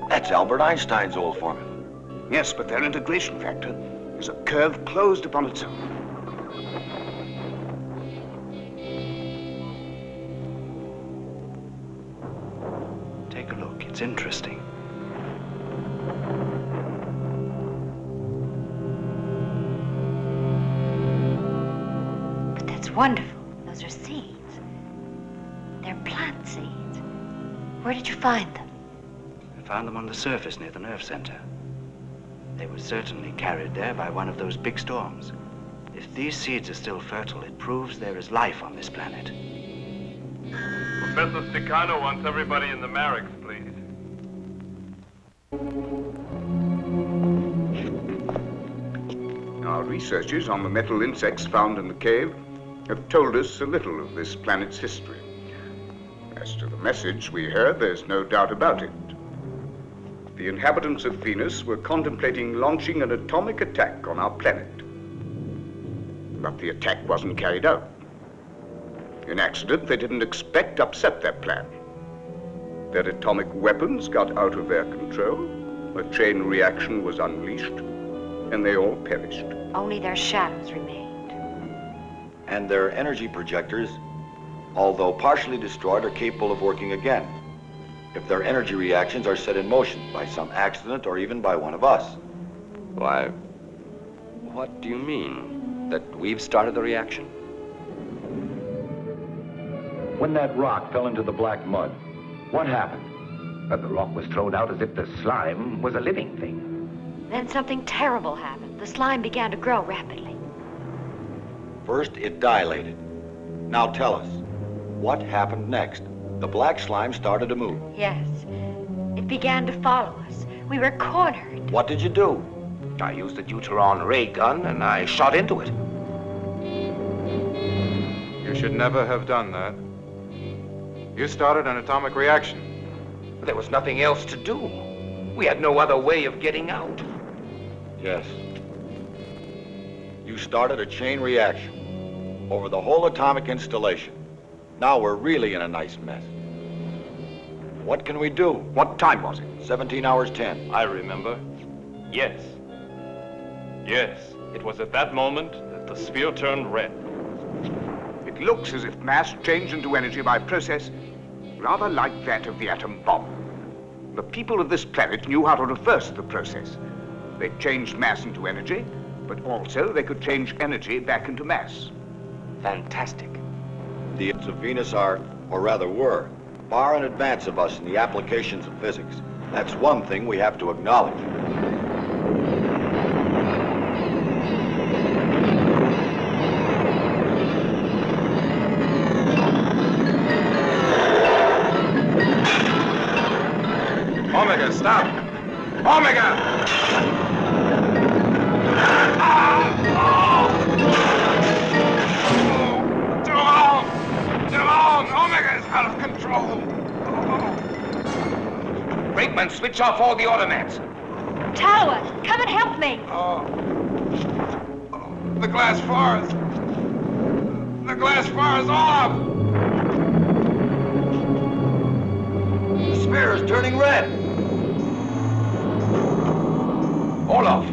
That's Albert Einstein's old formula. Yes, but their integration factor is a curve closed upon itself. Take a look. It's interesting. But that's wonderful. Those are seeds. They're plant seeds. Where did you find them? Found them on the surface near the nerve center. They were certainly carried there by one of those big storms. If these seeds are still fertile, it proves there is life on this planet. Professor Sticano wants everybody in the Marax, please. Our researches on the metal insects found in the cave have told us a little of this planet's history. As to the message we heard, there's no doubt about it. the inhabitants of Venus were contemplating launching an atomic attack on our planet. But the attack wasn't carried out. An accident they didn't expect upset their plan. Their atomic weapons got out of their control, a chain reaction was unleashed, and they all perished. Only their shadows remained. And their energy projectors, although partially destroyed, are capable of working again if their energy reactions are set in motion by some accident or even by one of us. Why, what do you mean? That we've started the reaction? When that rock fell into the black mud, what happened? The rock was thrown out as if the slime was a living thing. Then something terrible happened. The slime began to grow rapidly. First, it dilated. Now tell us, what happened next? The black slime started to move. Yes. It began to follow us. We were cornered. What did you do? I used a deuteron ray gun and I shot into it. You should never have done that. You started an atomic reaction. There was nothing else to do. We had no other way of getting out. Yes. You started a chain reaction over the whole atomic installation. Now we're really in a nice mess. What can we do? What time was it? 17 hours 10. I remember. Yes. Yes, it was at that moment that the sphere turned red. It looks as if mass changed into energy by process rather like that of the atom bomb. The people of this planet knew how to reverse the process. They changed mass into energy, but also they could change energy back into mass. Fantastic. The of Venus are, or rather were, far in advance of us in the applications of physics. That's one thing we have to acknowledge. Omega, stop! Omega! Omega is out of control! Brakeman, switch off all the automats. Tallow, come and help me! The glass forest! The glass forest off! The sphere is turning red! Olaf!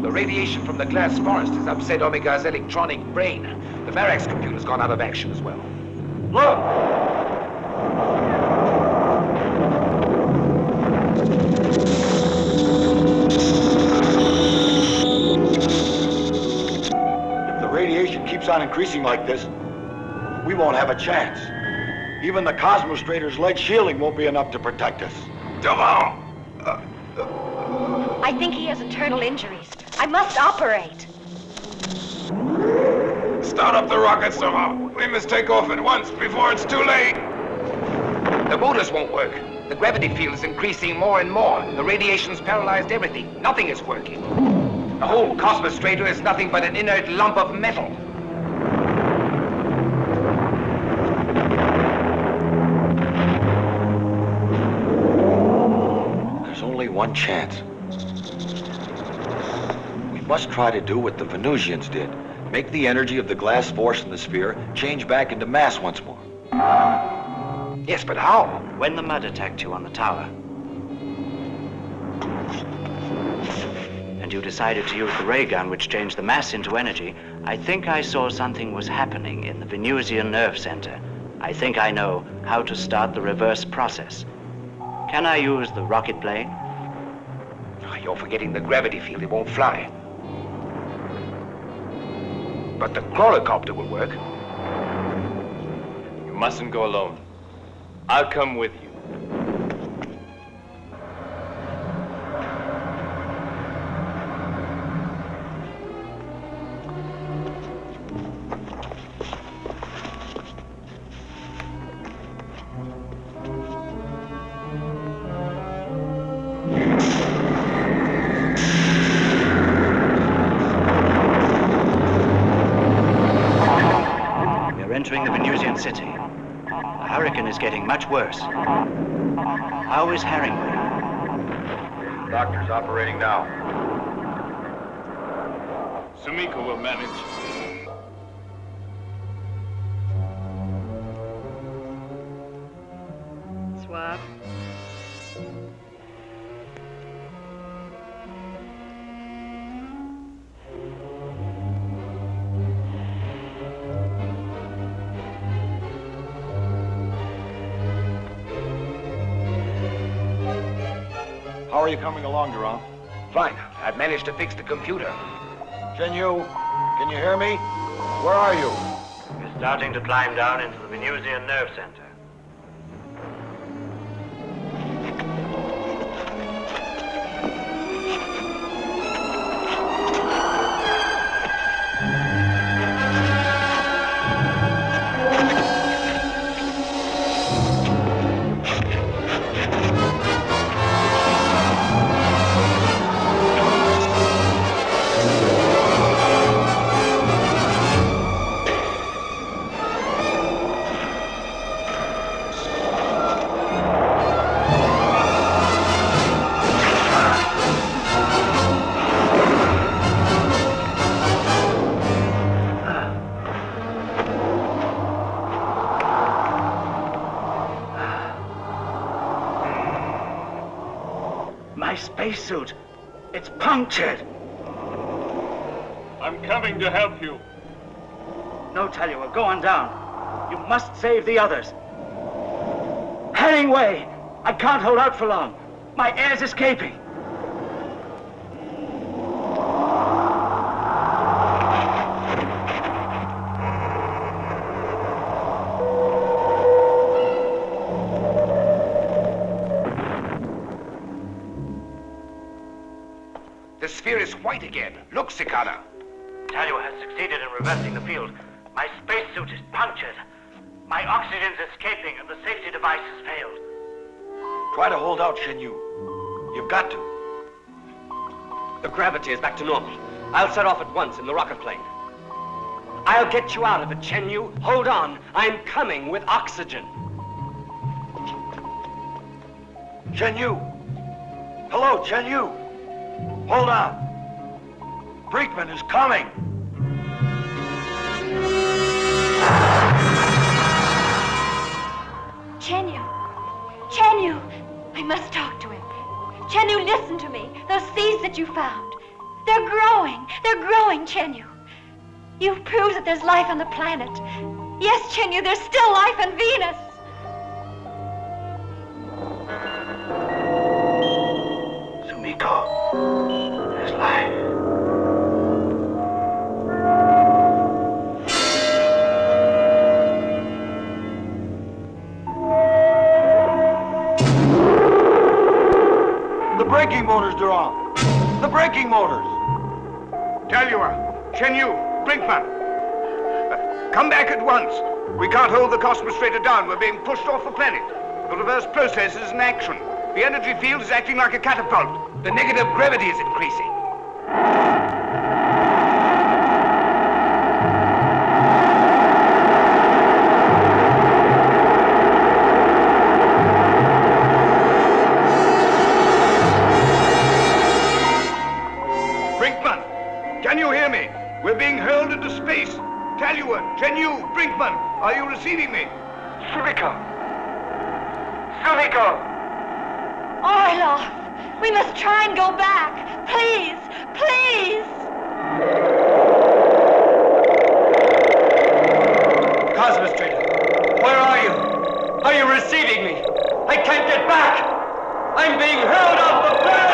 The radiation from the glass forest has upset Omega's electronic brain. The barracks computer's gone out of action as well. Look! If the radiation keeps on increasing like this, we won't have a chance. Even the Cosmostrator's lead shielding won't be enough to protect us. Devon! I think he has internal injuries. I must operate. Start up the rocket somehow. We must take off at once before it's too late. The motors won't work. The gravity field is increasing more and more. The radiation's paralyzed everything. Nothing is working. The whole Cosmostrator is nothing but an inert lump of metal. There's only one chance. We must try to do what the Venusians did. Make the energy of the glass force in the sphere change back into mass once more. Yes, but how? When the mud attacked you on the tower, and you decided to use the ray gun which changed the mass into energy, I think I saw something was happening in the Venusian nerve center. I think I know how to start the reverse process. Can I use the rocket plane? Oh, you're forgetting the gravity field. It won't fly. But the chlorocopter will work. You mustn't go alone. I'll come with you. We're entering the Venusian city. The hurricane is getting much worse. How is Herringway? Doctor's operating now. Sumiko will manage. Swab. How are you coming along, Durand? Fine. I've managed to fix the computer. Chen-Yu, can you hear me? Where are you? We're starting to climb down into the Venusian nerve center. My spacesuit. It's punctured. I'm coming to help you. No, Talua, go on down. You must save the others. Herringway! I can't hold out for long. My air's escaping. The sphere is white again. Look, Cicada. Talua has succeeded in reversing the field. My spacesuit is punctured. My oxygen's escaping and the safety device has failed. Try to hold out, Chen-Yu. You've got to. The gravity is back to normal. I'll set off at once in the rocket plane. I'll get you out of it, Chen-Yu. Hold on. I'm coming with oxygen. Chen-Yu! Hello, Chen-Yu! Hold on. Brinkman is coming. Chen-Yu! Chen-Yu! I must talk to him. Chen-Yu, listen to me. Those seeds that you found. They're growing. They're growing, Chen-Yu. You've proved that there's life on the planet. Yes, Chen-Yu, there's still life on Venus. Sumiko, there's life. The braking motors, Durand. The braking motors. Talua, Chen-Yu, Brinkman. Come back at once. We can't hold the Cosmostrator down. We're being pushed off the planet. The reverse process is in action. The energy field is acting like a catapult. The negative gravity is increasing. Brinkman, can you hear me? We're being hurled into space. Talua, Chen-Yu, Brinkman, are you receiving me? Sumiko! Sumiko! Orlov, we must try and go back. Please, please. Cosmostrator, where are you? Are you receiving me? I can't get back! I'm being hurled off the planet!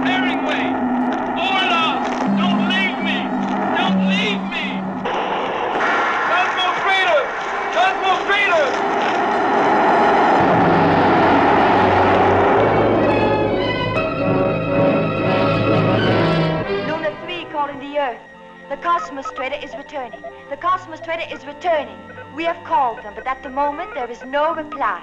Herringway! Orlov! Don't leave me! calling the Earth. The Cosmos Trader is returning. The Cosmos Trader is returning. We have called them, but at the moment there is no reply.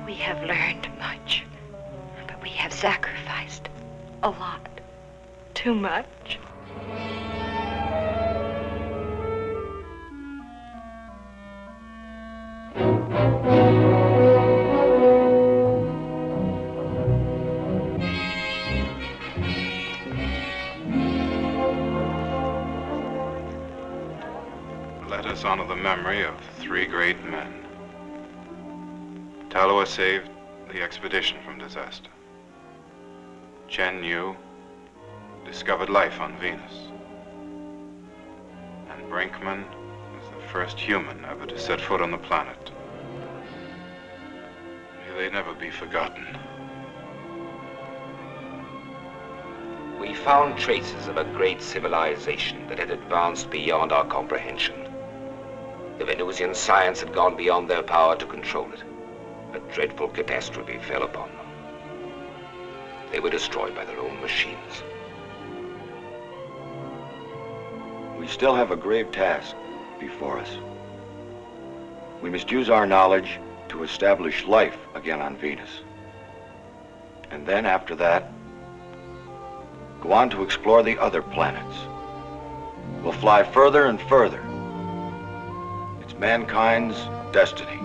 We have learned much, but we have sacrificed a lot. Too much. Let us honor the memory of three great men. Talua saved the expedition from disaster. Chen Yu discovered life on Venus. And Brinkman was the first human ever to set foot on the planet. May they never be forgotten. We found traces of a great civilization that had advanced beyond our comprehension. The Venusian science had gone beyond their power to control it. A dreadful catastrophe fell upon them. They were destroyed by their own machines. We still have a grave task before us. We must use our knowledge to establish life again on Venus. And then after that, go on to explore the other planets. We'll fly further and further. It's mankind's destiny.